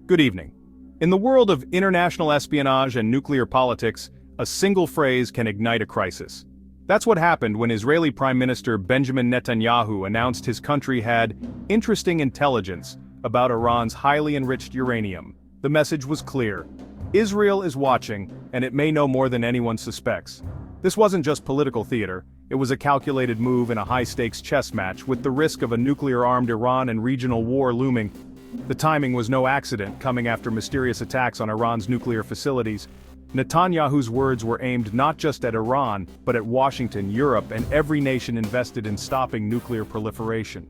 Good evening. In the world of international espionage and nuclear politics, a single phrase can ignite a crisis. That's what happened when Israeli Prime Minister Benjamin Netanyahu announced his country had interesting intelligence about Iran's highly enriched uranium. The message was clear. Israel is watching, and it may know more than anyone suspects. This wasn't just political theater, it was a calculated move in a high-stakes chess match with the risk of a nuclear-armed Iran and regional war looming. The timing was no accident, coming after mysterious attacks on Iran's nuclear facilities. Netanyahu's words were aimed not just at Iran, but at Washington, Europe, and every nation invested in stopping nuclear proliferation.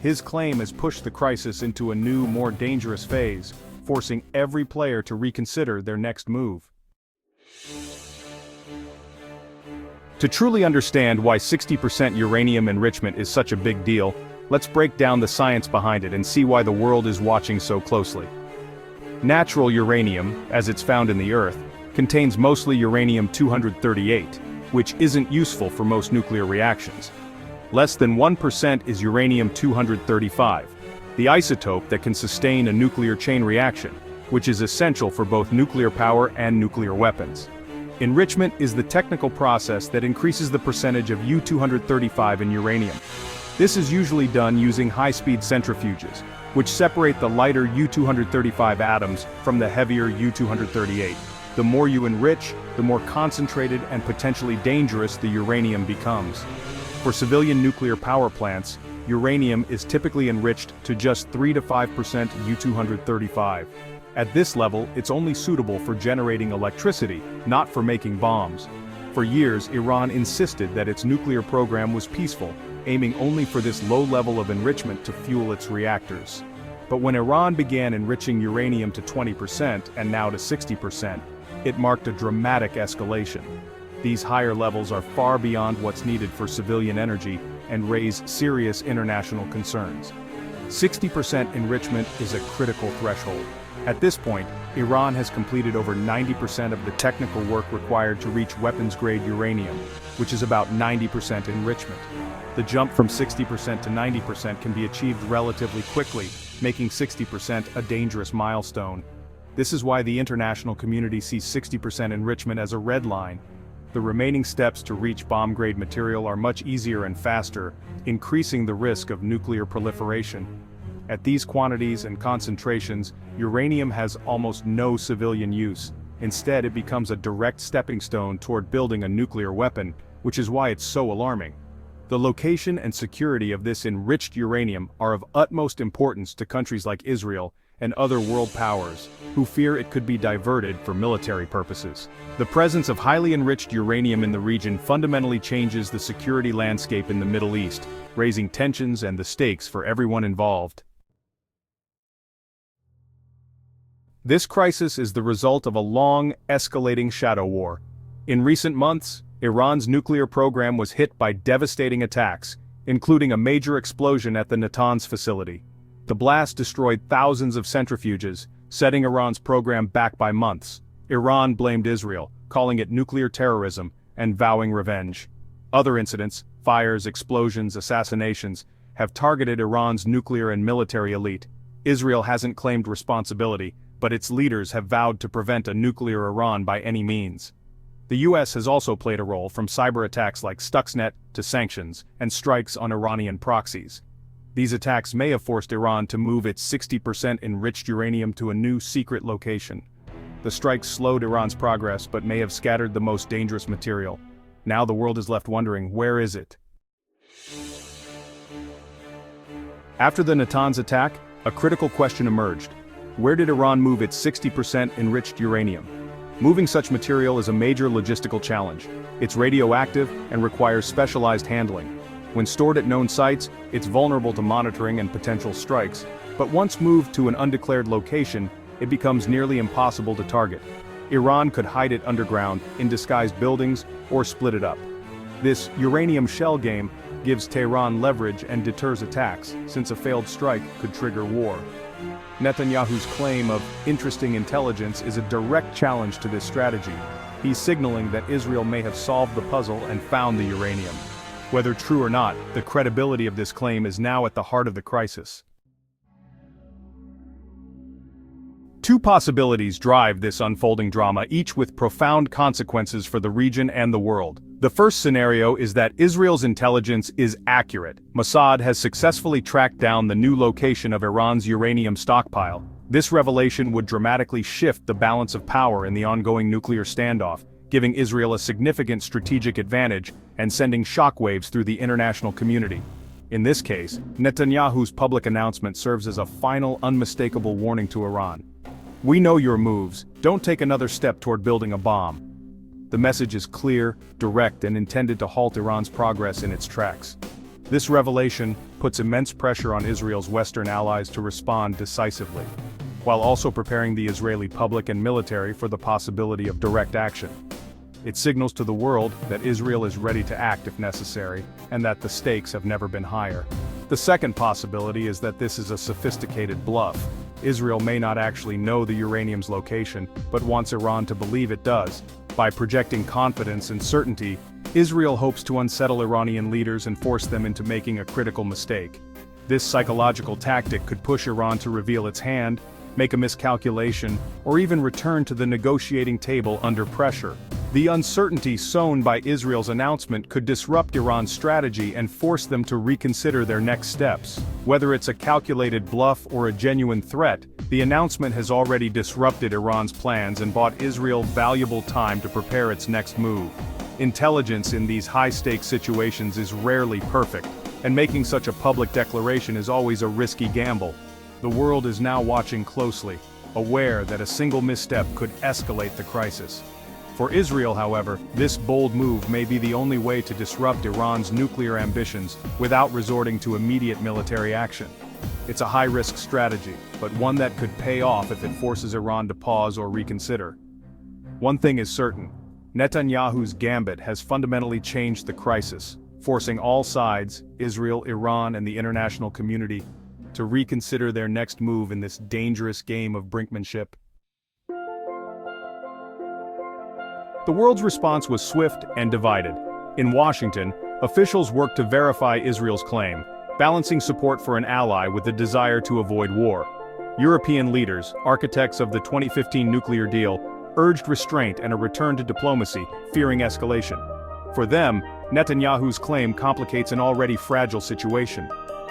His claim has pushed the crisis into a new, more dangerous phase, forcing every player to reconsider their next move. To truly understand why 60% uranium enrichment is such a big deal, let's break down the science behind it and see why the world is watching so closely. Natural uranium, as it's found in the Earth, contains mostly uranium-238, which isn't useful for most nuclear reactions. Less than 1% is uranium-235, the isotope that can sustain a nuclear chain reaction, which is essential for both nuclear power and nuclear weapons. Enrichment is the technical process that increases the percentage of U-235 in uranium. This is usually done using high-speed centrifuges, which separate the lighter U-235 atoms from the heavier U-238. The more you enrich, the more concentrated and potentially dangerous the uranium becomes. For civilian nuclear power plants, uranium is typically enriched to just 3 to 5% U-235. At this level, it's only suitable for generating electricity, not for making bombs. For years, Iran insisted that its nuclear program was peaceful, aiming only for this low level of enrichment to fuel its reactors. But when Iran began enriching uranium to 20% and now to 60%, it marked a dramatic escalation. These higher levels are far beyond what's needed for civilian energy and raise serious international concerns. 60% enrichment is a critical threshold. At this point, Iran has completed over 90% of the technical work required to reach weapons-grade uranium, which is about 90% enrichment. The jump from 60% to 90% can be achieved relatively quickly, making 60% a dangerous milestone. This is why the international community sees 60% enrichment as a red line. The remaining steps to reach bomb-grade material are much easier and faster, increasing the risk of nuclear proliferation. At these quantities and concentrations, uranium has almost no civilian use. Instead, it becomes a direct stepping stone toward building a nuclear weapon, which is why it's so alarming. The location and security of this enriched uranium are of utmost importance to countries like Israel and other world powers, who fear it could be diverted for military purposes. The presence of highly enriched uranium in the region fundamentally changes the security landscape in the Middle East, raising tensions and the stakes for everyone involved. This crisis is the result of a long, escalating shadow war. In recent months, Iran's nuclear program was hit by devastating attacks, including a major explosion at the Natanz facility. The blast destroyed thousands of centrifuges, setting Iran's program back by months. Iran blamed Israel, calling it nuclear terrorism, and vowing revenge. Other incidents, fires, explosions, assassinations, have targeted Iran's nuclear and military elite. Israel hasn't claimed responsibility, but its leaders have vowed to prevent a nuclear Iran by any means. The US has also played a role, from cyber attacks like Stuxnet to sanctions and strikes on Iranian proxies. These attacks may have forced Iran to move its 60% enriched uranium to a new secret location. The strikes slowed Iran's progress but may have scattered the most dangerous material. Now the world is left wondering, where is it? After the Natanz attack, a critical question emerged. Where did Iran move its 60% enriched uranium? Moving such material is a major logistical challenge. It's radioactive and requires specialized handling. When stored at known sites, it's vulnerable to monitoring and potential strikes, but once moved to an undeclared location, it becomes nearly impossible to target. Iran could hide it underground, in disguised buildings, or split it up. This uranium shell game gives Tehran leverage and deters attacks, since a failed strike could trigger war. Netanyahu's claim of interesting intelligence is a direct challenge to this strategy. He's signaling that Israel may have solved the puzzle and found the uranium. Whether true or not, the credibility of this claim is now at the heart of the crisis. Two possibilities drive this unfolding drama, each with profound consequences for the region and the world. The first scenario is that Israel's intelligence is accurate. Mossad has successfully tracked down the new location of Iran's uranium stockpile. This revelation would dramatically shift the balance of power in the ongoing nuclear standoff, giving Israel a significant strategic advantage and sending shockwaves through the international community. In this case, Netanyahu's public announcement serves as a final, unmistakable warning to Iran. "We know your moves, don't take another step toward building a bomb." The message is clear, direct, and intended to halt Iran's progress in its tracks. This revelation puts immense pressure on Israel's Western allies to respond decisively, while also preparing the Israeli public and military for the possibility of direct action. It signals to the world that Israel is ready to act if necessary, and that the stakes have never been higher. The second possibility is that this is a sophisticated bluff. Israel may not actually know the uranium's location, but wants Iran to believe it does. By projecting confidence and certainty, Israel hopes to unsettle Iranian leaders and force them into making a critical mistake. This psychological tactic could push Iran to reveal its hand, make a miscalculation, or even return to the negotiating table under pressure. The uncertainty sown by Israel's announcement could disrupt Iran's strategy and force them to reconsider their next steps. Whether it's a calculated bluff or a genuine threat, the announcement has already disrupted Iran's plans and bought Israel valuable time to prepare its next move. Intelligence in these high-stakes situations is rarely perfect, and making such a public declaration is always a risky gamble. The world is now watching closely, aware that a single misstep could escalate the crisis. For Israel, however, this bold move may be the only way to disrupt Iran's nuclear ambitions without resorting to immediate military action. It's a high-risk strategy, but one that could pay off if it forces Iran to pause or reconsider. One thing is certain: Netanyahu's gambit has fundamentally changed the crisis, forcing all sides, Israel, Iran, and the international community, to reconsider their next move in this dangerous game of brinkmanship. The world's response was swift and divided. In Washington, officials worked to verify Israel's claim, balancing support for an ally with the desire to avoid war. European leaders, architects of the 2015 nuclear deal, urged restraint and a return to diplomacy, fearing escalation. For them, Netanyahu's claim complicates an already fragile situation.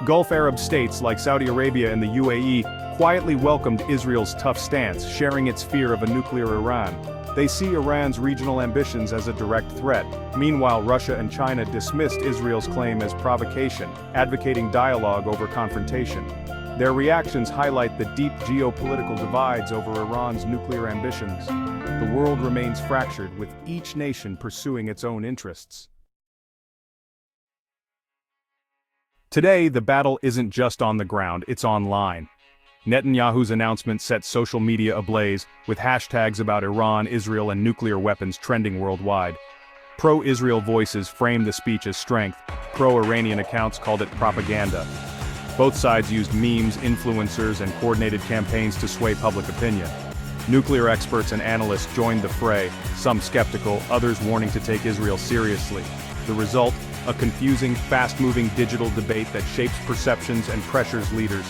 Gulf Arab states like Saudi Arabia and the UAE quietly welcomed Israel's tough stance, sharing its fear of a nuclear Iran. They see Iran's regional ambitions as a direct threat. Meanwhile, Russia and China dismissed Israel's claim as provocation, advocating dialogue over confrontation. Their reactions highlight the deep geopolitical divides over Iran's nuclear ambitions. The world remains fractured, with each nation pursuing its own interests. Today, the battle isn't just on the ground, it's online. Netanyahu's announcement set social media ablaze, with hashtags about Iran, Israel, and nuclear weapons trending worldwide. Pro-Israel voices framed the speech as strength, pro-Iranian accounts called it propaganda. Both sides used memes, influencers, and coordinated campaigns to sway public opinion. Nuclear experts and analysts joined the fray, some skeptical, others warning to take Israel seriously. The result? A confusing, fast-moving digital debate that shapes perceptions and pressures leaders.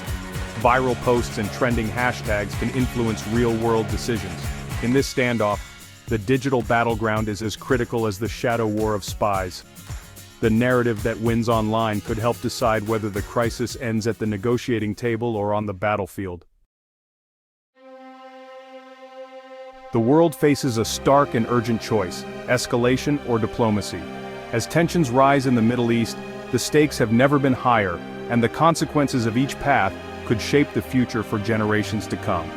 Viral posts and trending hashtags can influence real-world decisions. In this standoff, the digital battleground is as critical as the shadow war of spies. The narrative that wins online could help decide whether the crisis ends at the negotiating table or on the battlefield. The world faces a stark and urgent choice: escalation or diplomacy. As tensions rise in the Middle East, the stakes have never been higher, and the consequences of each path could shape the future for generations to come.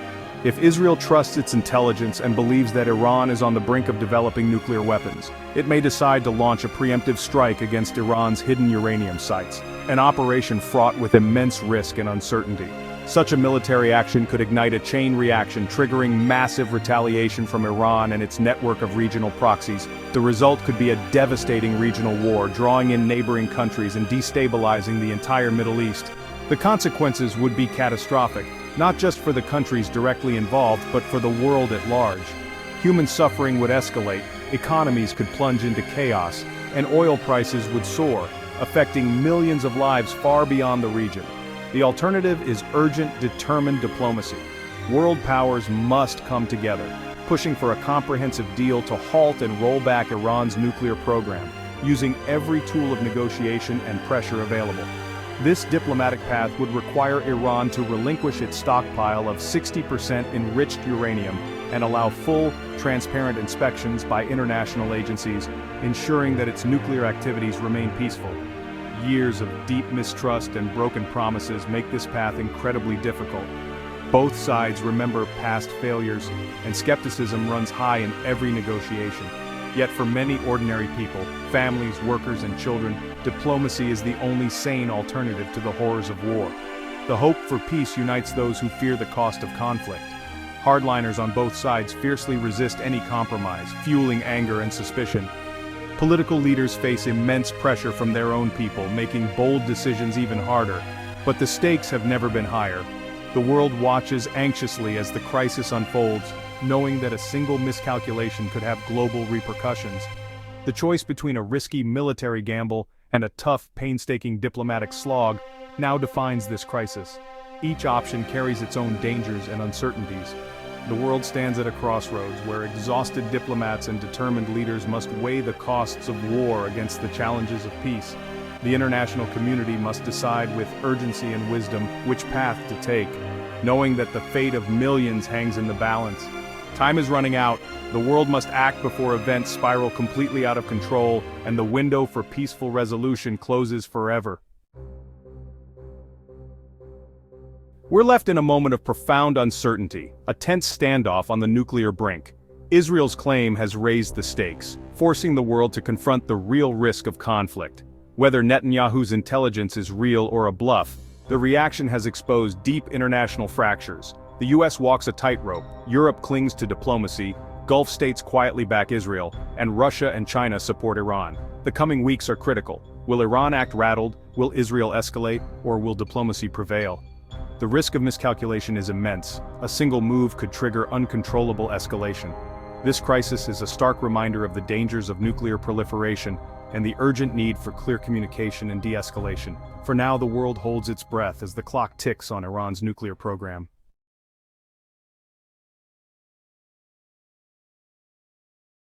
If Israel trusts its intelligence and believes that Iran is on the brink of developing nuclear weapons, it may decide to launch a preemptive strike against Iran's hidden uranium sites, an operation fraught with immense risk and uncertainty. Such a military action could ignite a chain reaction, triggering massive retaliation from Iran and its network of regional proxies. The result could be a devastating regional war, drawing in neighboring countries and destabilizing the entire Middle East. The consequences would be catastrophic, not just for the countries directly involved, but for the world at large. Human suffering would escalate, economies could plunge into chaos, and oil prices would soar, affecting millions of lives far beyond the region. The alternative is urgent, determined diplomacy. World powers must come together, pushing for a comprehensive deal to halt and roll back Iran's nuclear program, using every tool of negotiation and pressure available. This diplomatic path would require Iran to relinquish its stockpile of 60% enriched uranium and allow full, transparent inspections by international agencies, ensuring that its nuclear activities remain peaceful. Years of deep mistrust and broken promises make this path incredibly difficult. Both sides remember past failures, and skepticism runs high in every negotiation. Yet for many ordinary people, families, workers, and children, diplomacy is the only sane alternative to the horrors of war. The hope for peace unites those who fear the cost of conflict. Hardliners on both sides fiercely resist any compromise, fueling anger and suspicion. Political leaders face immense pressure from their own people, making bold decisions even harder. But the stakes have never been higher. The world watches anxiously as the crisis unfolds, knowing that a single miscalculation could have global repercussions. The choice between a risky military gamble and a tough, painstaking diplomatic slog now defines this crisis. Each option carries its own dangers and uncertainties. The world stands at a crossroads where exhausted diplomats and determined leaders must weigh the costs of war against the challenges of peace. The international community must decide with urgency and wisdom which path to take, knowing that the fate of millions hangs in the balance. Time is running out. The world must act before events spiral completely out of control and the window for peaceful resolution closes forever. We're left in a moment of profound uncertainty, a tense standoff on the nuclear brink. Israel's claim has raised the stakes, forcing the world to confront the real risk of conflict. Whether Netanyahu's intelligence is real or a bluff, the reaction has exposed deep international fractures. The US walks a tightrope, Europe clings to diplomacy, Gulf states quietly back Israel, and Russia and China support Iran. The coming weeks are critical. Will Iran act rattled, will Israel escalate, or will diplomacy prevail? The risk of miscalculation is immense. A single move could trigger uncontrollable escalation. This crisis is a stark reminder of the dangers of nuclear proliferation and the urgent need for clear communication and de-escalation. For now, the world holds its breath as the clock ticks on Iran's nuclear program.